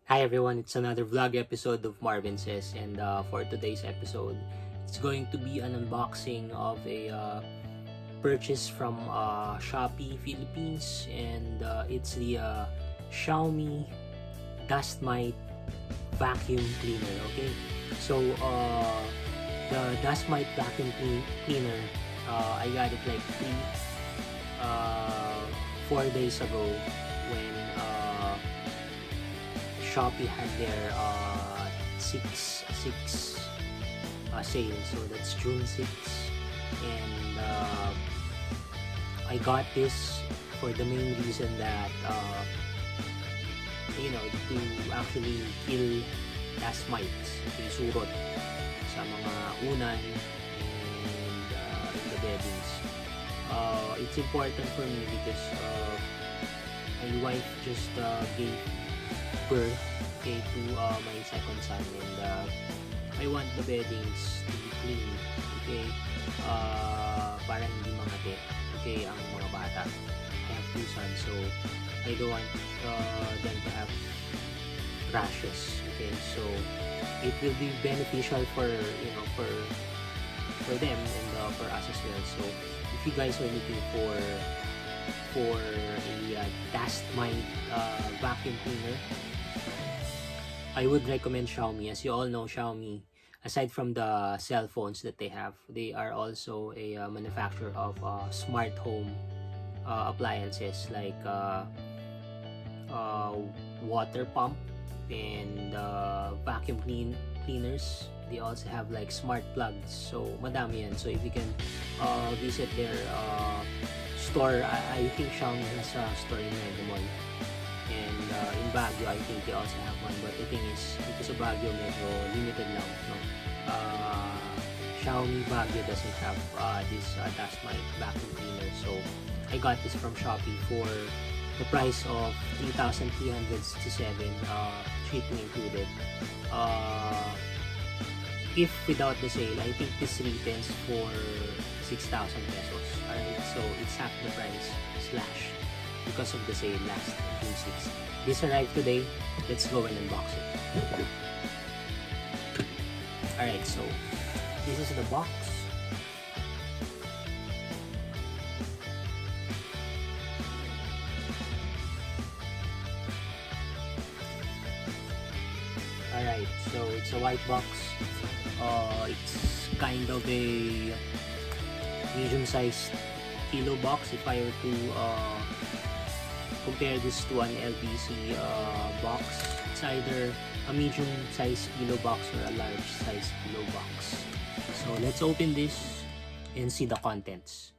Hi everyone, it's another vlog episode of Marvin Says, and for today's episode, it's going to be an unboxing of a purchase from Shopee Philippines, and it's the Xiaomi Dustmite vacuum cleaner. Okay, so the Dustmite vacuum cleaner, I got it like 4 days ago when Shopee had their 6 sale, so that's June 6th, and I got this for the main reason that to actually kill dust mites, surot sa mga unan and in the beddings. It's important for me because my wife just gave birth to my second son, and I want the beddings to be clean, okay, para hindi mangate, okay, ang mga bata. I have 2 sons, so I don't want them to have rashes, okay, so it will be beneficial for them and for us as well. So if you guys are looking for a Dustmite vacuum cleaner, I would recommend Xiaomi. As you all know, Xiaomi, aside from the cell phones that they have, they are also a manufacturer of smart home appliances like water pump and vacuum cleaners. They also have like smart plugs. So madami yan. So if you can visit their store, I think Xiaomi has a store in Mega Mall. And in Baguio, I think they also have one. But the thing is, because of Baguio, medyo limited lang. No? Xiaomi Baguio doesn't have this Dustmite vacuum cleaner. So I got this from Shopee for the price of 3,367, shipping included. If without the sale, I think this retails for 6,000 pesos. Alright, so it's half the price slash because of the sale last June 6th. This arrived today. Let's go and unbox it. Alright, so this is the box. Alright, so it's a white box. It's kind of a medium-sized kilo box if I were to compare this to an LBC box. It's either a medium-sized kilo box or a large-sized kilo box. So let's open this and see the contents.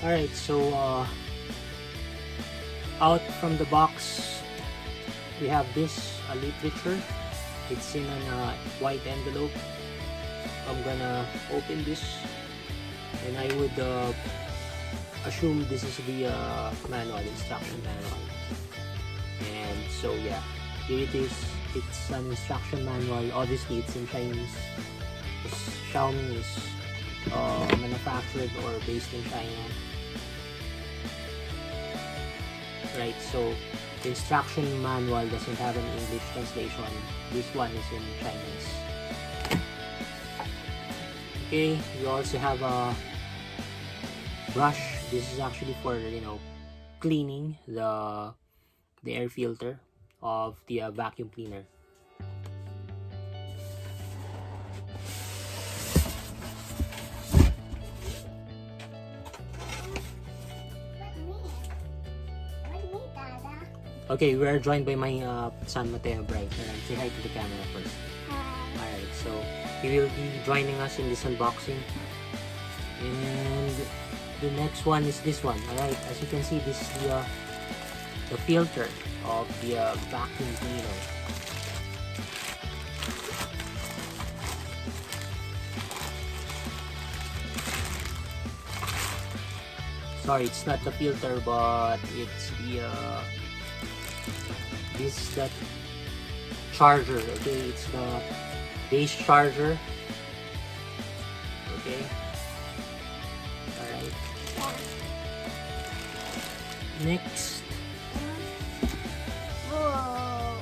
Alright, so out from the box we have this literature. It's in a white envelope. I'm gonna open this, and I would assume this is the manual, instruction manual. And so yeah, here it is. It's an instruction manual. Obviously it's in Chinese. Xiaomi is manufactured or based in China. Right, so the instruction manual doesn't have an English translation. This one is in Chinese. Okay, we also have a brush. This is actually for cleaning the air filter of the vacuum cleaner. Okay, we are joined by my son Mateo Bright. Say hi to the camera first. Hi. Alright, so he will be joining us in this unboxing. And the next one is this one. Alright, as you can see, this is the filter of the vacuum cleaner. Sorry, it's not the filter, but it's the this is the charger. Okay, it's the base charger. Okay. Alright. Next, Whoa.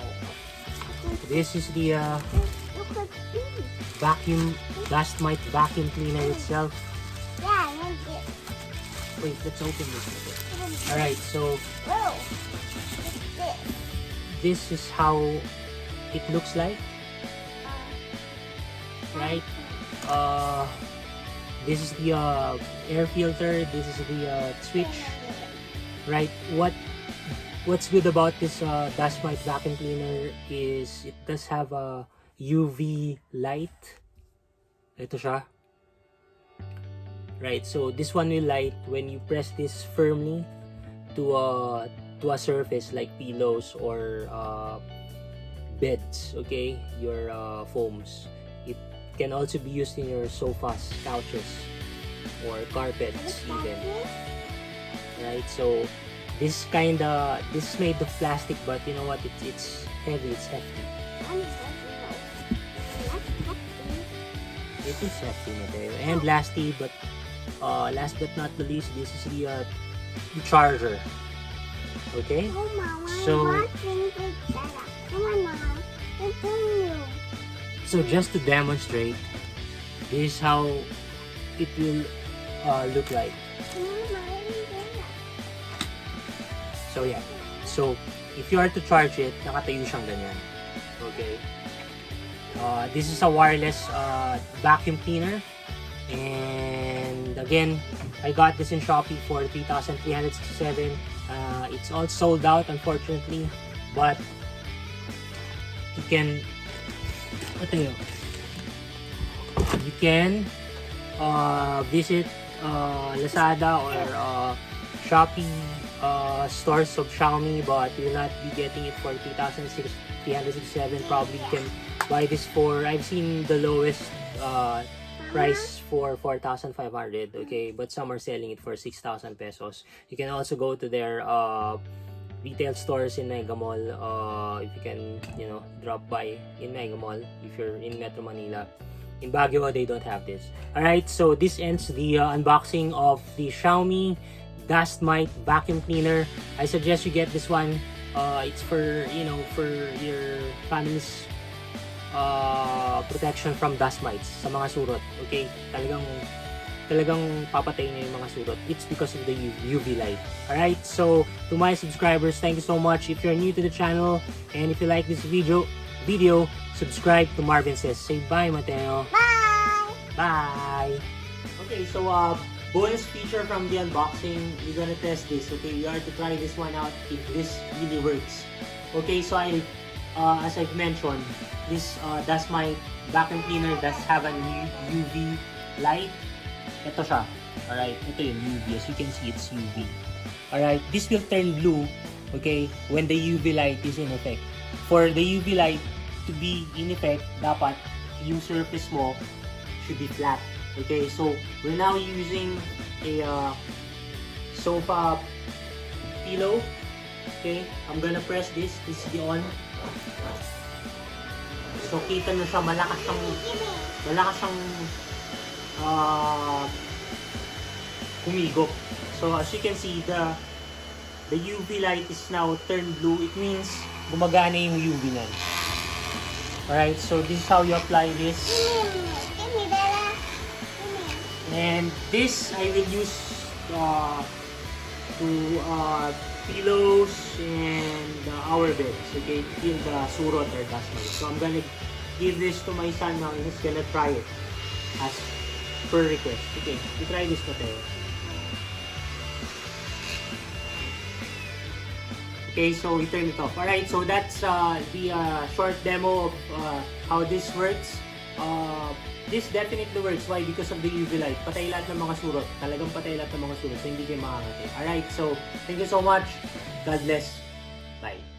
this is the Look at this. vacuum Dustmite vacuum cleaner itself. Yeah, and this. Wait, let's open this. Alright, so Whoa. What's this? this is how it looks like. Right? This is the air filter. This is the switch. Right? What's good about this Dustmite vacuum cleaner is it does have a UV light. Ito siya. Right? So this one will light when you press this firmly to a surface like pillows or beds. Okay, your foams. It can also be used in your sofas, couches, or carpets even. Right? So this is made of plastic, but you know what? It's heavy. It's hefty. It is hefty, Mateo. And lastly, last but not the least, this is the charger. Okay. Oh, Mama, So- I'm watching this setup. Come on, Mama. It's on you. So just to demonstrate, this is how it will look like. Come on, Mama, it's on you. So yeah. So if you are to charge it, nakatayo siyang ganyan. Okay. This is a wireless vacuum cleaner. And again, I got this in Shopee for 3,367. It's all sold out, unfortunately. But you can visit Lazada or Shopee stores of Xiaomi, but you'll not be getting it for 3,367. Probably you can buy this for, I've seen the lowest price for 4,500. Okay, but some are selling it for 6,000 pesos. You can also go to their retail stores in Mega Mall. If you can, drop by in Mega Mall if you're in Metro Manila. In Baguio, they don't have this. Alright, so this ends the unboxing of the Xiaomi Dustmite vacuum cleaner. I suggest you get this one. It's for your family's protection from dust mites sa mga surot. Okay, talagang papatay niya yung mga surot. It's because of the UV light. Alright, so to my subscribers, thank you so much. If you're new to the channel and if you like this video, subscribe to Marvin Says. Say bye, Mateo. Bye. Bye. Okay, so bonus feature from the unboxing, we're gonna test this. Okay, we are to try this one out if this really works. Okay, so as I've mentioned, this Dustmite vacuum cleaner does have a UV light. Ito siya. Alright, ito yung UV. As you can see, it's UV. Alright, this will turn blue, okay, when the UV light is in effect. For the UV light to be in effect, dapat yung surface mo should be flat. Okay, so we're now using a sofa pillow. Okay, I'm gonna press this. This is the on. So kita nyo siya, malakas siyang humigop. So as you can see, the UV light is now turned blue. It means gumagana yung UV niyan. Alright, so this is how you apply this. Give me, Bella. And this I will use to pillows and our beds, okay, to kill the surot or dust mite. So I'm gonna give this to my son now and he's gonna try it as per request. Okay, you try this, Mateo. Okay, so we turn it off. Alright, so that's the short demo of how this works. This definitely works. Why? Because of the UV light. Patay lahat ng mga surot. Talagang patay lahat ng mga surot. So, hindi kayo makakatay. Alright, so thank you so much. God bless. Bye.